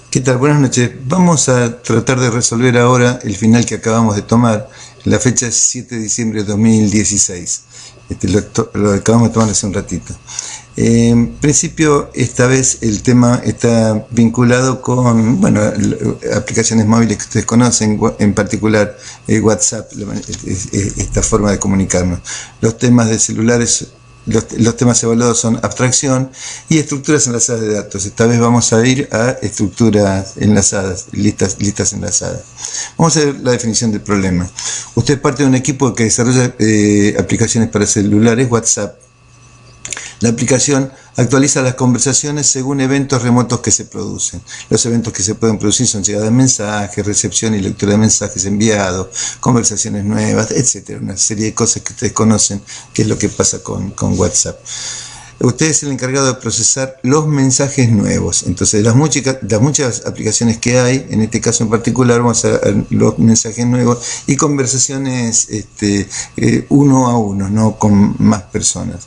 ¿Qué tal? Buenas noches. Vamos a tratar de resolver ahora el final que acabamos de tomar. La fecha es 7 de diciembre de 2016. Lo acabamos de tomar hace un ratito. En principio, esta vez el tema está vinculado con, bueno, aplicaciones móviles que ustedes conocen, en particular WhatsApp, esta forma de comunicarnos. Los temas de celulares, los temas evaluados son abstracción y estructuras enlazadas de datos. Esta vez vamos a ir a estructuras enlazadas, listas enlazadas. Vamos a ver la definición del problema. Usted es parte de un equipo que desarrolla aplicaciones para celulares, WhatsApp. La aplicación actualiza las conversaciones según eventos remotos que se producen. Los eventos que se pueden producir son llegada de mensajes, recepción y lectura de mensajes enviados, conversaciones nuevas, etc. Una serie de cosas que ustedes conocen, que es lo que pasa con WhatsApp. Usted es el encargado de procesar los mensajes nuevos. Entonces, las muchas aplicaciones que hay, en este caso en particular, vamos a ver los mensajes nuevos y conversaciones uno a uno, no con más personas.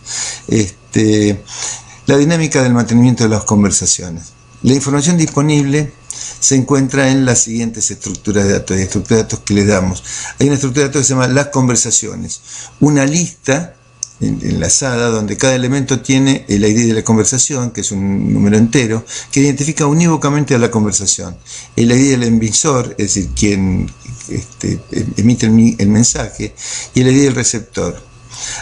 La dinámica del mantenimiento de las conversaciones. La información disponible se encuentra en las siguientes estructuras de datos, que les damos. Hay una estructura de datos que se llama las conversaciones. Una lista enlazada donde cada elemento tiene el ID de la conversación, que es un número entero, que identifica unívocamente a la conversación. El ID del emisor, es decir, quien emite el mensaje, y el ID del receptor.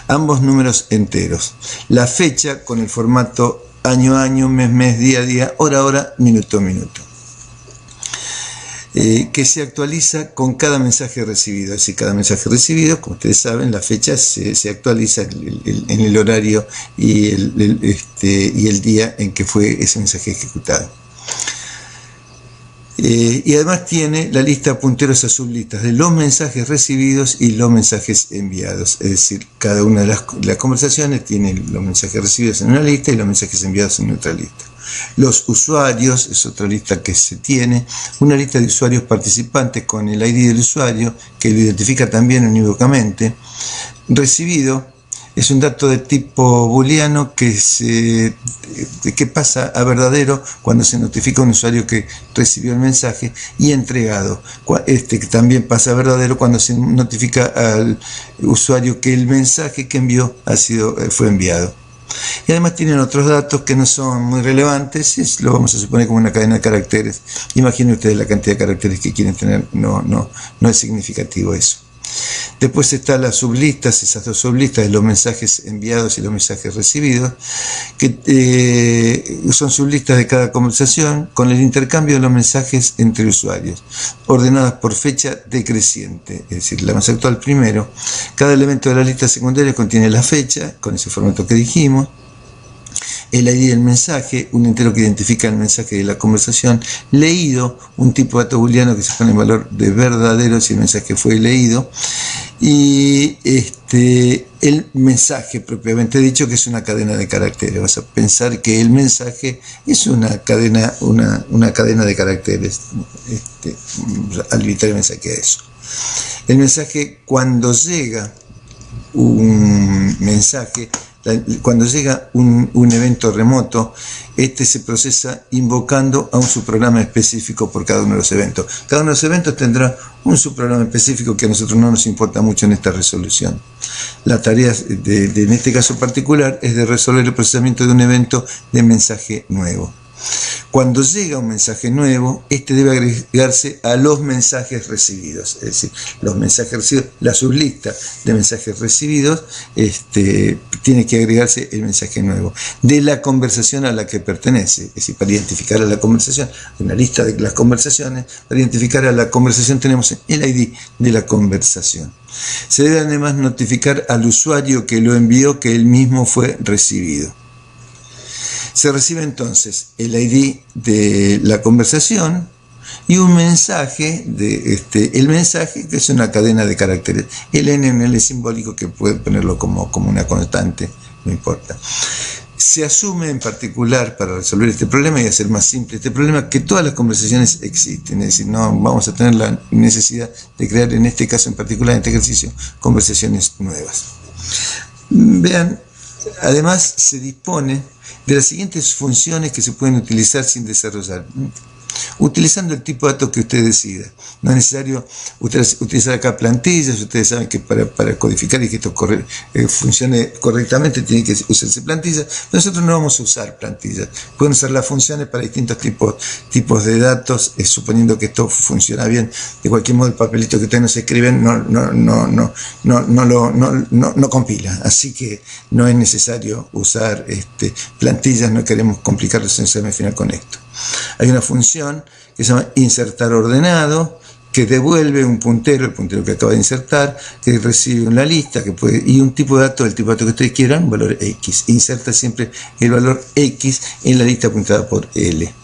Ambos números enteros. La fecha con el formato año a año, mes a mes, día a día, hora a hora, minuto a minuto. Que se actualiza con cada mensaje recibido. Es decir, cada mensaje recibido, como ustedes saben, la fecha se actualiza en el horario y el día en que fue ese mensaje ejecutado. Y además tiene la lista punteros a sublistas de los mensajes recibidos y los mensajes enviados. Es decir, cada una de las conversaciones tiene los mensajes recibidos en una lista y los mensajes enviados en otra lista. Los usuarios es otra lista que se tiene, una lista de usuarios participantes con el ID del usuario que lo identifica también unívocamente. Recibido es un dato de tipo booleano que pasa a verdadero cuando se notifica a un usuario que recibió el mensaje, y entregado, que también pasa a verdadero cuando se notifica al usuario que el mensaje que envió fue enviado. Y además tienen otros datos que no son muy relevantes, lo vamos a suponer como una cadena de caracteres. Imaginen ustedes la cantidad de caracteres que quieren tener, no es significativo eso. Después están las sublistas, esas dos sublistas de los mensajes enviados y los mensajes recibidos, que son sublistas de cada conversación con el intercambio de los mensajes entre usuarios, ordenadas por fecha decreciente, es decir, la más actual primero. Cada elemento de la lista secundaria contiene la fecha, con ese formato que dijimos, el ID del mensaje, un entero que identifica el mensaje de la conversación, leído, un tipo de dato booleano que se pone en valor de verdadero si el mensaje fue leído, y el mensaje propiamente dicho, que es una cadena de caracteres. Vas a pensar que el mensaje es una cadena de caracteres, al limitar el mensaje a eso. El mensaje, cuando llega un evento remoto, se procesa invocando a un subprograma específico por cada uno de los eventos. Cada uno de los eventos tendrá un subprograma específico que a nosotros no nos importa mucho en esta resolución. La tarea en este caso particular es de resolver el procesamiento de un evento de mensaje nuevo. Cuando llega un mensaje nuevo, debe agregarse a los mensajes recibidos. Es decir, los mensajes recibidos, la sublista de mensajes recibidos, tiene que agregarse el mensaje nuevo de la conversación a la que pertenece. Es decir, para identificar a la conversación, en la lista de las conversaciones, para identificar a la conversación tenemos el ID de la conversación. Se debe además notificar al usuario que lo envió que él mismo fue recibido. Se recibe entonces el ID de la conversación y un mensaje, el mensaje que es una cadena de caracteres. El N en el simbólico, que puede ponerlo como una constante, no importa. Se asume en particular, para resolver este problema y hacer más simple este problema, que todas las conversaciones existen. Es decir, no vamos a tener la necesidad de crear, en este caso en particular, en este ejercicio, conversaciones nuevas. Vean, además se dispone de las siguientes funciones que se pueden utilizar sin desarrollar. utilizando el tipo de datos que usted decida. No es necesario utilizar acá plantillas. Ustedes saben que para codificar y que esto funcione correctamente tiene que usarse plantillas. Nosotros no vamos a usar plantillas. Pueden usar las funciones para distintos tipos de datos, suponiendo que esto funciona bien. De cualquier modo, el papelito que ustedes nos escriben no compila. Así que no es necesario usar plantillas. No queremos complicarles el examen final con esto. Hay una función que se llama insertar ordenado, que devuelve un puntero, el puntero que acaba de insertar, que recibe una lista y un tipo de dato, el tipo de dato que ustedes quieran, valor X. Inserta siempre el valor X en la lista apuntada por L.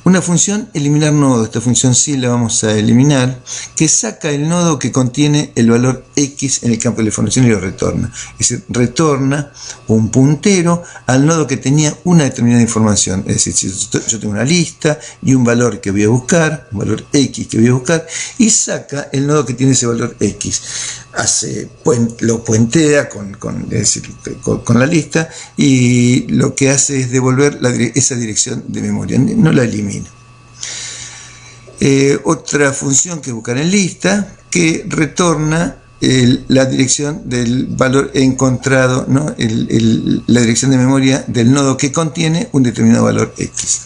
Una función eliminar nodo, esta función sí la vamos a eliminar, que saca el nodo que contiene el valor X en el campo de la información y lo retorna. Es decir, retorna un puntero al nodo que tenía una determinada información. Es decir, si yo tengo una lista y un valor que voy a buscar, un valor X que voy a buscar, y saca el nodo que tiene ese valor X. Lo puentea con la lista, y lo que hace es devolver esa dirección de memoria, no la elimina. Otra función que es buscar en lista, que retorna la dirección del valor encontrado, ¿no? La dirección de memoria del nodo que contiene un determinado valor X.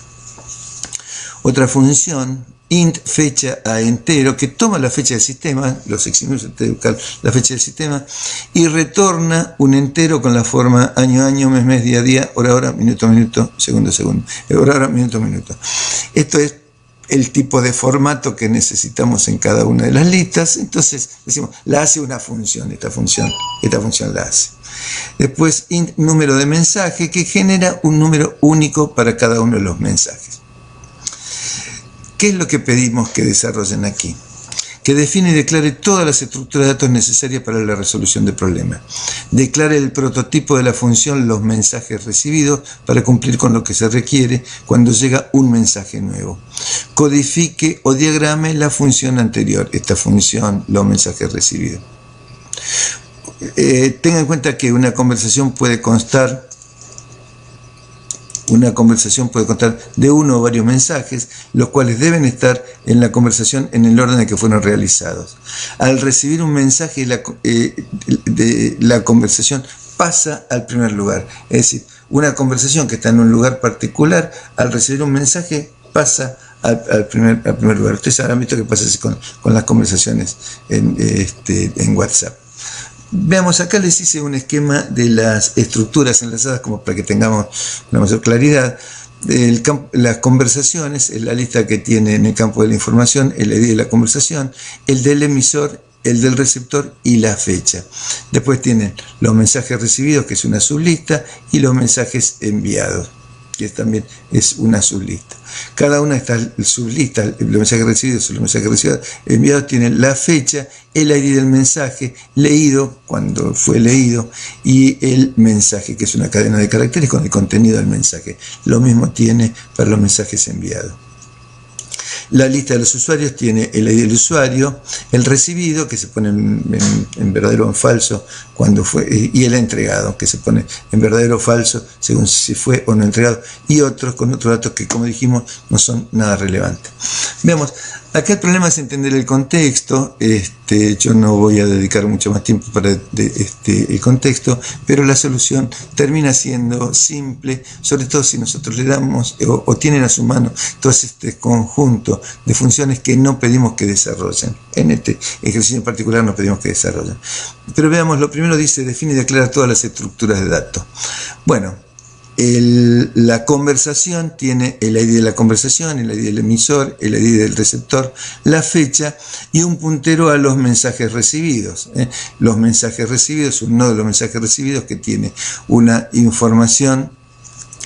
Otra función, int fecha a entero, que toma la fecha del sistema, los eximios de buscar la fecha del sistema, y retorna un entero con la forma año, mes, día, hora, minuto, segundo, hora, minuto. Esto es el tipo de formato que necesitamos en cada una de las listas. Entonces decimos, la hace una función, esta función la hace. Después, int número de mensaje, que genera un número único para cada uno de los mensajes. ¿Qué es lo que pedimos que desarrollen aquí? Que define y declare todas las estructuras de datos necesarias para la resolución del problema. Declare el prototipo de la función los mensajes recibidos para cumplir con lo que se requiere cuando llega un mensaje nuevo. Codifique o diagrame la función anterior, esta función, los mensajes recibidos. Tenga en cuenta que una conversación puede constar de uno o varios mensajes, los cuales deben estar en la conversación en el orden en que fueron realizados. Al recibir un mensaje, la conversación pasa al primer lugar. Es decir, una conversación que está en un lugar particular, al recibir un mensaje, pasa al primer lugar. Ustedes habrán visto que pasa así con las conversaciones en WhatsApp. Veamos, acá les hice un esquema de las estructuras enlazadas como para que tengamos una mayor claridad. Las conversaciones, la lista que tiene en el campo de la información, el ID de la conversación, el del emisor, el del receptor y la fecha. Después tienen los mensajes recibidos, que es una sublista, y los mensajes enviados, que también es una sublista. Cada una de estas sublistas, los mensajes recibidos, enviados, tienen la fecha, el ID del mensaje, leído, cuando fue leído, y el mensaje, que es una cadena de caracteres con el contenido del mensaje. Lo mismo tiene para los mensajes enviados. La lista de los usuarios tiene el ID del usuario, el recibido, que se pone en verdadero o en falso cuando fue, y el entregado, que se pone en verdadero o falso según si fue o no entregado, y otros con otros datos que, como dijimos, no son nada relevantes. Veamos, acá el problema es entender el contexto. Yo no voy a dedicar mucho más tiempo para el contexto, pero la solución termina siendo simple, sobre todo si nosotros le damos o tienen a su mano todo este conjunto de funciones que no pedimos que desarrollen. En este ejercicio en particular no pedimos que desarrollen. Pero veamos, lo primero dice, define y declara todas las estructuras de datos. Bueno, la conversación tiene el ID de la conversación, el ID del emisor, el ID del receptor, la fecha y un puntero a los mensajes recibidos. Los mensajes recibidos, un nodo de los mensajes recibidos que tiene una información,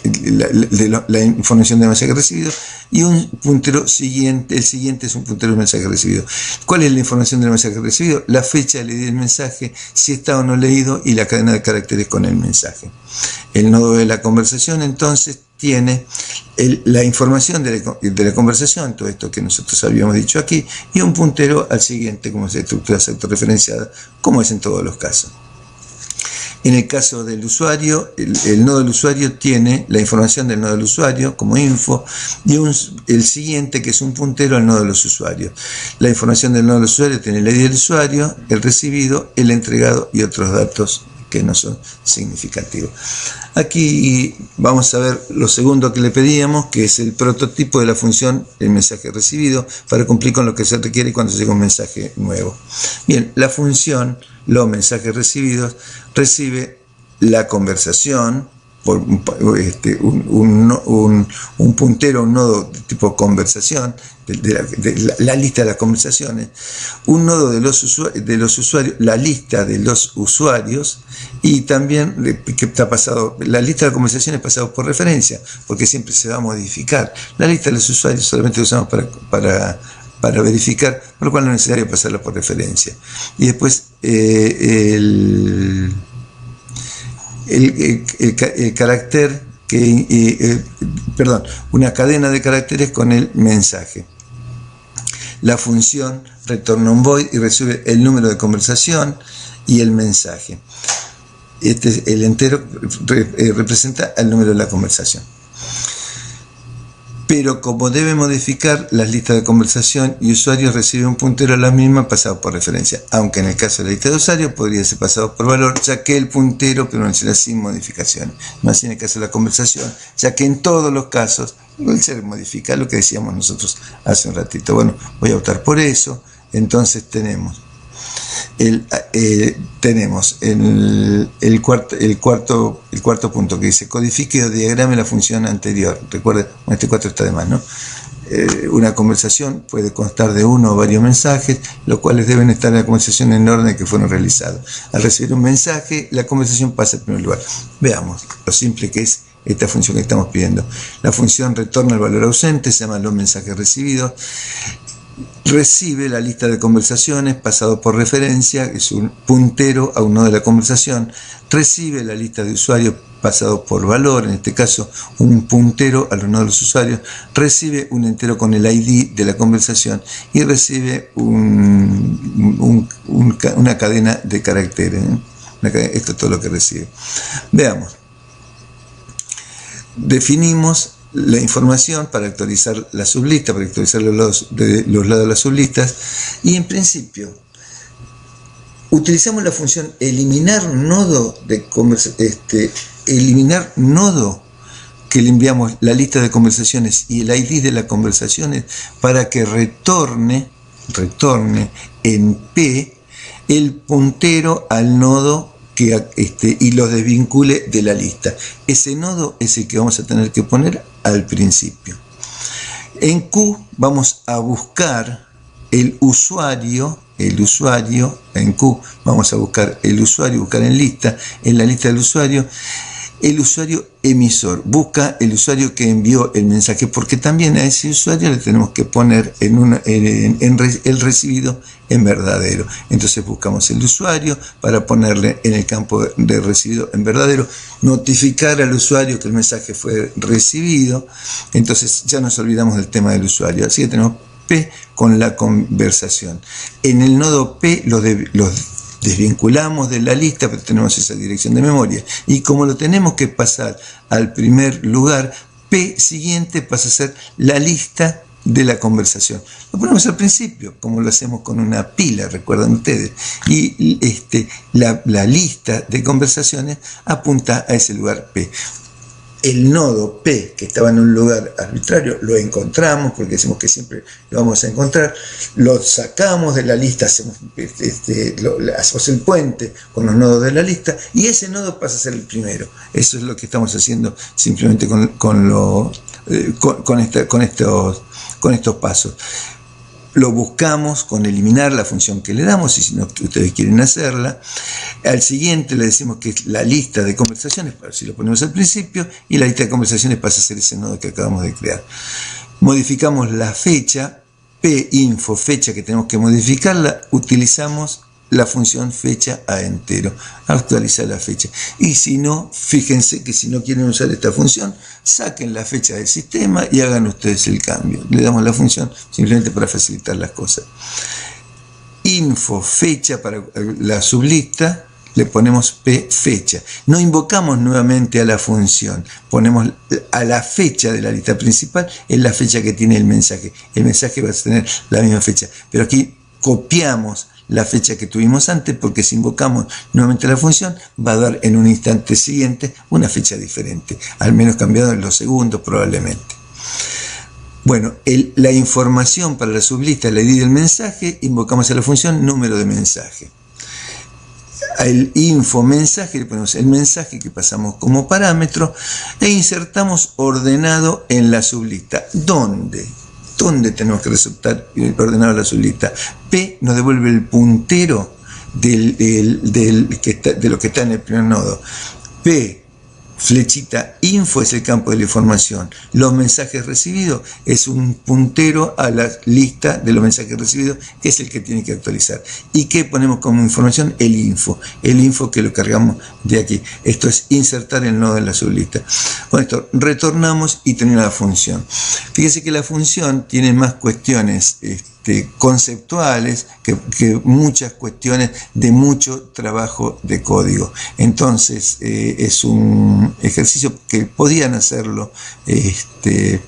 la información del mensaje recibido, y un puntero siguiente. El siguiente es un puntero del mensaje recibido. ¿Cuál es la información del mensaje recibido? La fecha, el ID del mensaje, si está o no leído, y la cadena de caracteres con el mensaje. El nodo de la conversación entonces tiene la información de la conversación, todo esto que nosotros habíamos dicho aquí, y un puntero al siguiente, como es estructuras autorreferenciadas, como es en todos los casos. En el caso del usuario, el nodo del usuario tiene la información del nodo del usuario como info y el siguiente que es un puntero al nodo de los usuarios. La información del nodo del usuario tiene el ID del usuario, el recibido, el entregado y otros datos que no son significativos. Aquí vamos a ver lo segundo que le pedíamos, que es el prototipo de la función el mensaje recibido, para cumplir con lo que se requiere cuando llega un mensaje nuevo. Bien, la función los mensajes recibidos recibe la conversación por un puntero, un nodo de tipo conversación, de la lista de las conversaciones, un nodo de los usuarios, la lista de los usuarios, y también que está pasado, la lista de conversaciones pasado por referencia, porque siempre se va a modificar. La lista de los usuarios solamente la usamos para verificar, por lo cual no es necesario pasarla por referencia. Y después el carácter una cadena de caracteres con el mensaje. La función retorna un void y recibe el número de conversación y el mensaje. El entero representa el número de la conversación. Pero como debe modificar las listas de conversación y usuarios, recibe un puntero a la misma pasado por referencia, aunque en el caso de la lista de usuarios podría ser pasado por valor, ya que el puntero permanecerá sin modificaciones. Más en el caso de la conversación, ya que en todos los casos el ser modifica, lo que decíamos nosotros hace un ratito. Bueno, voy a optar por eso. Entonces tenemos el cuarto punto que dice: codifique o diagrame la función anterior. Recuerden, este 4 está de más, ¿no? Una conversación puede constar de uno o varios mensajes, los cuales deben estar en la conversación en orden que fueron realizados. Al recibir un mensaje, la conversación pasa en primer lugar. Veamos lo simple que es esta función que estamos pidiendo. La función retorna el valor ausente, se llama los mensajes recibidos. Recibe la lista de conversaciones pasado por referencia, es un puntero a un nodo de la conversación. Recibe la lista de usuarios pasado por valor, en este caso un puntero a los nodos de los usuarios. Recibe un entero con el ID de la conversación y recibe una cadena de caracteres. Esto es todo lo que recibe. Veamos. Definimos la información para actualizar la sublista, para actualizar los lados de las sublistas, y en principio utilizamos la función eliminar nodo que le enviamos la lista de conversaciones y el ID de las conversaciones para que retorne en P el puntero al nodo y los desvincule de la lista. Ese nodo es el que vamos a tener que poner al principio. En Q vamos a buscar el usuario, en Q vamos a buscar el usuario, buscar en la lista del usuario, el usuario emisor, busca el usuario que envió el mensaje, porque también a ese usuario le tenemos que poner el recibido en verdadero. Entonces buscamos el usuario para ponerle en el campo de recibido en verdadero, notificar al usuario que el mensaje fue recibido. Entonces ya nos olvidamos del tema del usuario, así que tenemos P con la conversación. En el nodo P los desvinculamos de la lista, pero tenemos esa dirección de memoria. Y como lo tenemos que pasar al primer lugar, P siguiente pasa a ser la lista de la conversación. Lo ponemos al principio, como lo hacemos con una pila, recuerdan ustedes. Y la lista de conversaciones apunta a ese lugar P. El nodo P, que estaba en un lugar arbitrario, lo encontramos, porque decimos que siempre lo vamos a encontrar, lo sacamos de la lista, hacemos el puente con los nodos de la lista, y ese nodo pasa a ser el primero. Eso es lo que estamos haciendo simplemente con estos pasos. Lo buscamos con eliminar la función que le damos, y si no ustedes quieren hacerla. Al siguiente le decimos que es la lista de conversaciones, para si lo ponemos al principio, y la lista de conversaciones pasa a ser ese nodo que acabamos de crear. Modificamos la fecha, pinfo fecha que tenemos que modificarla, utilizamos la función fecha a entero, actualizar la fecha. Y si no, fíjense que si no quieren usar esta función, saquen la fecha del sistema y hagan ustedes el cambio. Le damos la función simplemente para facilitar las cosas. Info fecha para la sublista, le ponemos P fecha. No invocamos nuevamente a la función, ponemos a la fecha de la lista principal, es la fecha que tiene el mensaje. El mensaje va a tener la misma fecha, pero aquí copiamos la fecha que tuvimos antes, porque si invocamos nuevamente la función, va a dar en un instante siguiente una fecha diferente, al menos cambiado en los segundos probablemente. Bueno, la información para la sublista, la ID del mensaje, invocamos a la función número de mensaje. El info mensaje, le ponemos el mensaje que pasamos como parámetro e insertamos ordenado en la sublista. ¿Dónde tenemos que resultar ordenado la sublista? P nos devuelve el puntero de lo que está en el primer nodo. P flechita info es el campo de la información. Los mensajes recibidos es un puntero a la lista de los mensajes recibidos, que es el que tiene que actualizar. ¿Y qué ponemos como información? El info que lo cargamos de aquí. Esto es insertar el nodo en la sublista. Con esto retornamos y termina la función. Fíjese que la función tiene más cuestiones conceptuales que muchas cuestiones de mucho trabajo de código. Entonces es un ejercicio que podían hacerlo en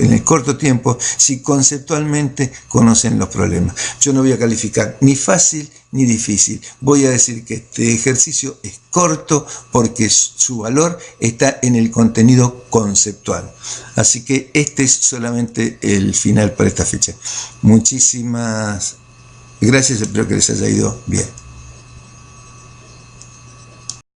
el corto tiempo si conceptualmente conocen los problemas. Yo no voy a calificar ni fácil ni difícil. Voy a decir que este ejercicio es corto porque su valor está en el contenido conceptual. Así que este es solamente el final para esta fecha. Muchísimas gracias, espero que les haya ido bien.